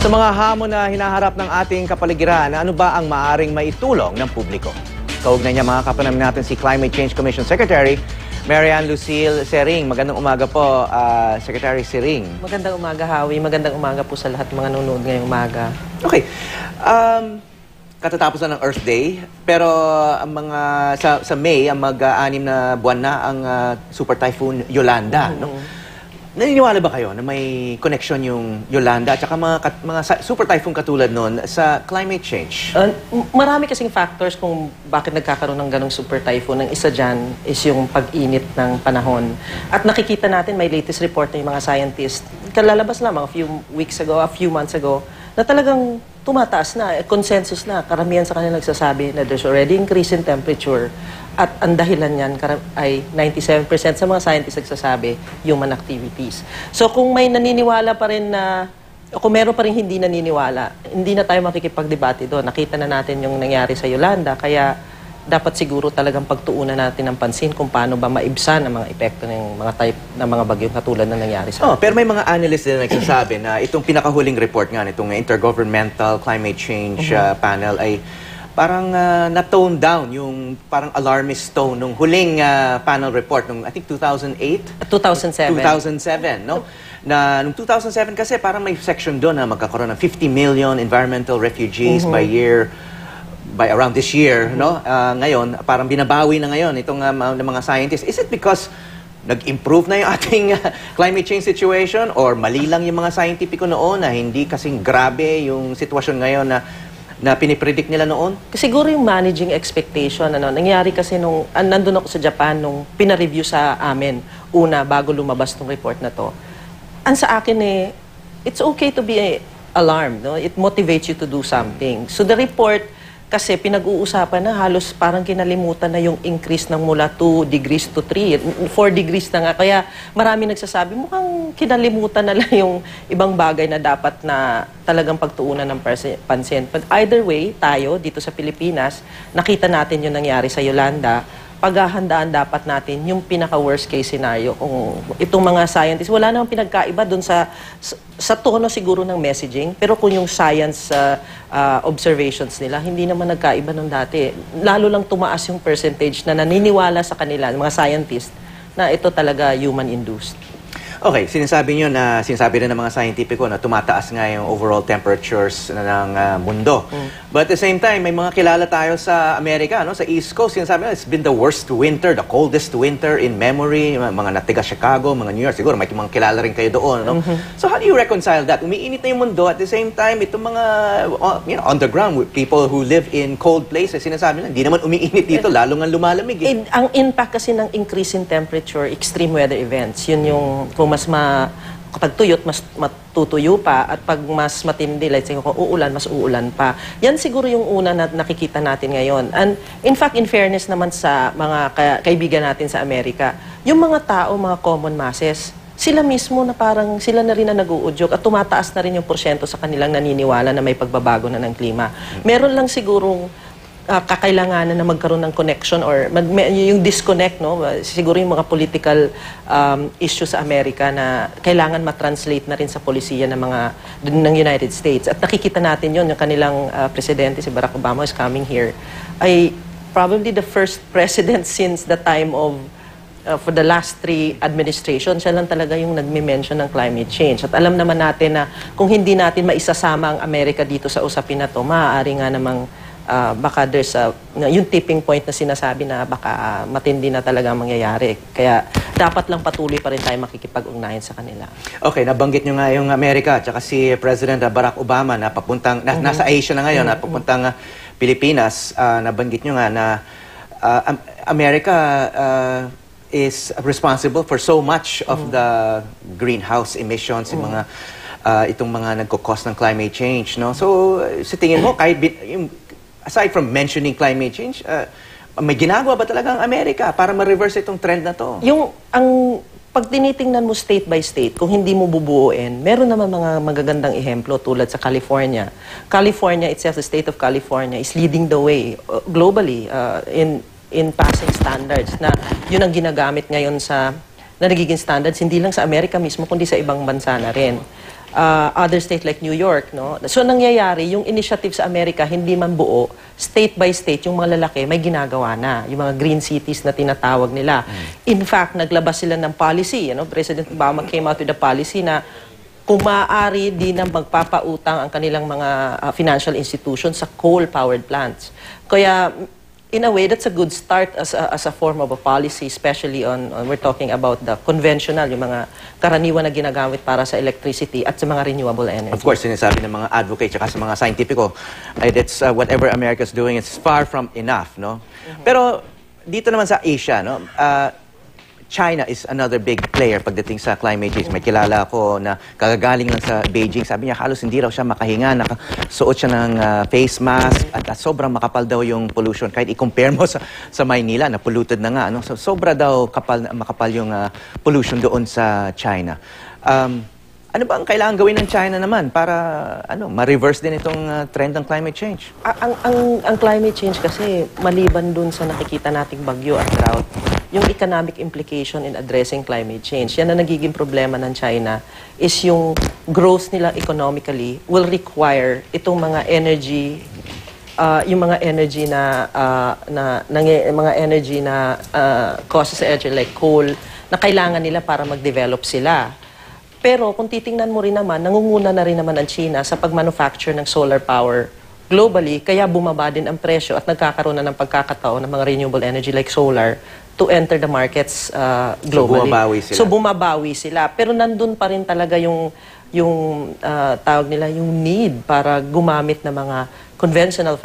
Sa mga hamon na hinaharap ng ating kapaligiran, ano ba ang maaring maitulong ng publiko? Kaugnay niya mga kapanamin natin si Climate Change Commission Secretary Marian Lucille Sering. Magandang umaga po, Secretary Sering. Magandang umaga, Howie. Magandang umaga po sa lahat ng mga nanonood ngayong umaga. Okay. Katatapos na ng Earth Day, pero ang mga sa May, ang mag-anim na buwan na ang Super Typhoon Yolanda. No? Naniniwala ba kayo na may connection yung Yolanda at saka mga super typhoon katulad nun sa climate change? Marami kasing factors kung bakit nagkakaroon ng ganong super typhoon. Ang isa dyan is yung pag-init ng panahon. At nakikita natin, may latest report ng mga scientists, kalalabas lang a few weeks ago, a few months ago, na talagang tumataas na, consensus na. Karamihan sa kanila nagsasabi na there's already increase in temperature. At ang dahilan niyan ay 97% sa mga scientists nagsasabi, human activities. So kung may naniniwala pa rin na, o kung meron pa rin hindi naniniwala, hindi na tayo makikipagdebate doon. Nakita na natin yung nangyari sa Yolanda, kaya dapat siguro talagang pagtuunan natin ng pansin kung paano ba maibsan ang mga epekto ng mga type ng mga bagyong katulad na nangyari sa pero may mga analysts din na nagsasabi na itong pinakahuling report nga nitong Intergovernmental Climate Change Panel ay parang na-tone down yung parang alarmist tone nung huling panel report nung I think 2008? 2007. 2007, no? Na nung 2007 kasi parang may section doon na magkakaroon ng 50 million environmental refugees by around this year, no? Ngayon, parang binabawi na ngayon itong mga scientists. Is it because nag-improve na yung ating climate change situation or mali lang yung mga scientifico noon na hindi kasing grabe yung sitwasyon ngayon na pinipredict nila noon? Siguro yung managing expectation. Nangyari kasi nung nandun ako sa Japan nung pina-review sa amin una bago lumabas tong report na to. Ang sa akin it's okay to be alarmed. No? It motivates you to do something. So the report kasi pinag-uusapan na halos parang kinalimutan na yung increase ng mula 2 degrees to 3. 4 degrees na nga. Kaya marami nagsasabi, mukhang kinalimutan na lang yung ibang bagay na dapat na talagang pagtuunan ng pansin. But either way, tayo dito sa Pilipinas, nakita natin yung nangyari sa Yolanda. Paghahandaan dapat natin yung pinaka-worst case scenario. Kung itong mga scientists, wala namang pinagkaiba dun sa tono siguro ng messaging, pero kung yung science observations nila, hindi naman nagkaiba nung dati. Lalo lang tumaas yung percentage na naniniwala sa kanila, mga scientists, na ito talaga human-induced. Okay, sinasabi rin ng mga scientifico na tumataas nga yung overall temperatures ng mundo. But at the same time, may mga kilala tayo sa Amerika, no? Sa East Coast, sinasabi nila, it's been the worst winter, the coldest winter in memory. Mga natiga Chicago, mga New York, siguro may mga kilala rin kayo doon. No? So how do you reconcile that? Umiinit na yung mundo, at the same time, itong mga underground people who live in cold places, sinasabi nila, hindi naman umiinit dito, lalo nga lumalamig. Ang impact kasi ng increase in temperature, extreme weather events, yun yung mas kapag tuyot, mas matutuyo pa, at pag mas matindi, let's say kung uulan, mas uulan pa. Yan siguro yung una na nakikita natin ngayon. And in fact, in fairness naman sa mga kaibigan natin sa Amerika, yung mga tao, mga common masses, sila mismo na parang sila na rin na nag-uudyok at tumataas na rin yung porsyento sa kanilang naniniwala na may pagbabago na ng klima. Meron lang sigurong kakailanganan na magkaroon ng connection or yung disconnect, no? Siguro yung mga political issues sa Amerika na kailangan matranslate na rin sa polisiya ng United States. At nakikita natin yun, yung kanilang presidente, si Barack Obama, is coming here, ay probably the first president since the time of for the last 3 administrations, siya lang talaga yung nagme-mention ng climate change. At alam naman natin na kung hindi natin maisasama ang Amerika dito sa usapin na to, maaari nga namang baka there's yung tipping point na sinasabi na baka matindi na talaga ang mangyayari. Kaya dapat lang patuloy pa rin tayo makikipag-ugnayan sa kanila. Okay, nabanggit nyo nga yung Amerika at si President Barack Obama na papuntang, nasa Asia na ngayon, na papuntang Pilipinas. Nabanggit nyo nga na Amerika is responsible for so much of the greenhouse emissions, yung mga itong mga nagkukos ng climate change, no? So sa tingin mo, kahit aside from mentioning climate change, may ginagawa ba talaga ang Amerika para ma-reverse itong trend na to? Pag tinitingnan mo state by state, kung hindi mo bubuuin, meron naman mga magagandang ehemplo tulad sa California. California itself, the state of California, is leading the way globally in passing standards na yun ang ginagamit ngayon na nagiging standards, hindi lang sa Amerika mismo, kundi sa ibang bansa na rin. other state like New York, no? So nangyayari, yung initiative sa Amerika, hindi man buo, state by state, yung mga lalaki, may ginagawa na. Yung mga green cities na tinatawag nila. In fact, naglabas sila ng policy. President Obama came out with a policy na kung maaari din na magpapautang ang kanilang mga financial institutions sa coal-powered plants. Kaya, in a way, that's a good start as a form of a policy, especially on we're talking about the conventional, yung mga karaniwan na ginagamit para sa electricity at sa mga renewable energy. Of course, sinasabi ng mga advocates at sa mga scientifico, that's whatever America's doing is far from enough, no? Pero dito naman sa Asia, no? China is another big player pagdating sa climate change. May kilala ako na kagagaling lang sa Beijing. Sabi niya, halos hindi raw siya makahinga. Nakasuot siya ng face mask at sobrang makapal daw yung pollution. Kahit i-compare mo sa Maynila, na polluted na nga. So, sobra daw makapal yung pollution doon sa China. Ano ba ang kailangan gawin ng China naman para ma-reverse din itong trend ng climate change? Ang climate change kasi, maliban dun sa nakikita nating bagyo at drought, yung economic implication in addressing climate change, yan na nagiging problema ng China, is yung growth nila economically will require itong mga energy, yung mga energy na causes energy like coal, na kailangan nila para mag-develop sila. Pero kung titingnan mo rin naman, nangunguna na rin naman ang China sa pag-manufacture ng solar power globally, kaya bumaba din ang presyo at nagkakaroon na ng pagkakataon ng mga renewable energy like solar to enter the markets globally. So bumabawi sila. Pero nandun pa rin talaga yung tawag nila, yung need para gumamit ng mga conventional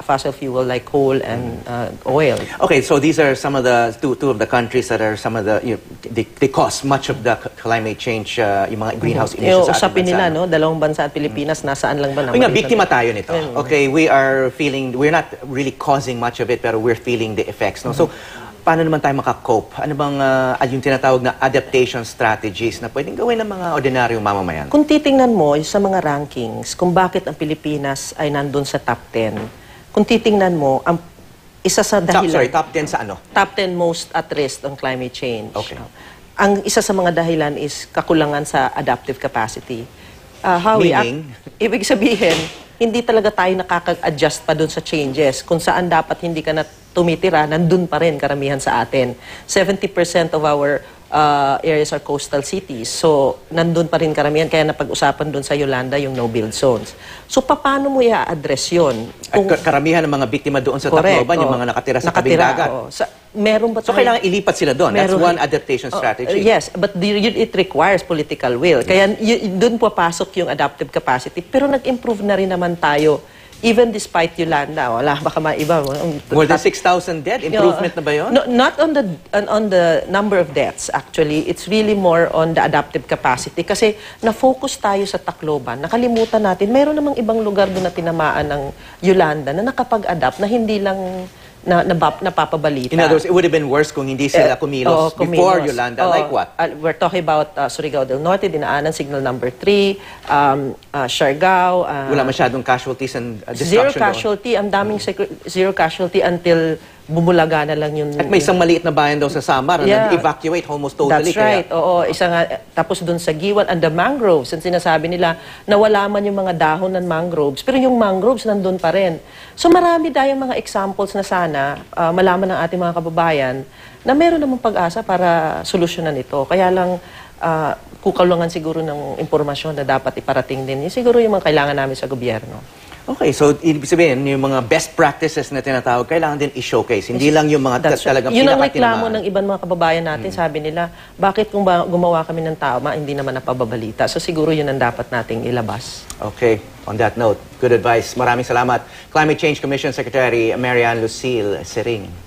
fossil fuel like coal and oil. Okay, so these are some of the two of the countries that are some of the they cause much of the climate change, yung mga greenhouse emissions. Usapin nila, no, dalawang bansa at Pilipinas, nasaan lang ba naman? Nga, biktima tayo nito. Okay, we're not really causing much of it, pero we're feeling the effects, no? So, paano naman tayo makakope? Ano bang yung tinatawag na adaptation strategies na pwedeng gawin ng mga ordinaryong mamamayan? Kung titingnan mo sa mga rankings, kung bakit ang Pilipinas ay nandun sa top 10, kung titingnan mo, ang isa sa dahilan... top 10 sa ano? Top 10 most at risk on climate change. Okay. Ang isa sa mga dahilan is kakulangan sa adaptive capacity. Meaning? Ibig sabihin, hindi talaga tayo nakaka-adjust pa dun sa changes. Kung saan dapat hindi ka na tumitira, nandun pa rin karamihan sa atin. 70% of our areas are coastal cities. So, nandun pa rin karamihan. Kaya napag-usapan dun sa Yolanda yung no-build zones. So, paano mo i-address yun? Karamihan ng mga biktima doon sa Tacloban, yung mga nakatira sa tabing dagat. Meron ba so, kailangan ilipat sila doon. That's one adaptation strategy. Yes, but it requires political will. Kaya doon papasok yung adaptive capacity. Pero nag-improve na rin naman tayo. Even despite Yolanda, wala baka maiba. More than 6,000 dead? Improvement na ba yun? No, not on the number of deaths, actually. It's really more on the adaptive capacity. Kasi na-focus tayo sa Tacloban. Nakalimutan natin, mayroon namang ibang lugar doon na tinamaan ng Yolanda na nakapag-adapt na hindi lang napapabalita. In other words, it would have been worse kung hindi sila kumilos before Yolanda. Like what? We're talking about Surigao del Norte, Dinaanan, Signal Number 3, Siargao. Wala masyadong casualties and destruction Zero casualty. Ang daming zero casualty until bumulaga na lang yung... At may isang maliit na bayan daw sa Samar na nag-evacuate almost totally. That's right. Oo, isa nga, tapos dun sa Giwan and the mangroves, ang sinasabi nila, nawala man yung mga dahon ng mangroves, pero yung mangroves nandun pa rin. So marami tayong mga examples na sana malaman ng ating mga kababayan na meron namang pag-asa para solusyonan ito. Kaya lang, kukulungan siguro ng impormasyon na dapat iparating din. Siguro yung mga kailangan namin sa gobyerno. Okay, so ibig sabihin, yung mga best practices na tinatawag, kailangan din i-showcase. Hindi lang yung mga talagang yun ang reklamo ng ibang mga kababayan natin. Sabi nila, bakit kung gumawa kami ng tama, hindi naman napababalita. So siguro yun ang dapat nating ilabas. Okay, on that note, good advice. Maraming salamat. Climate Change Commission Secretary Marianne Lucille Sering.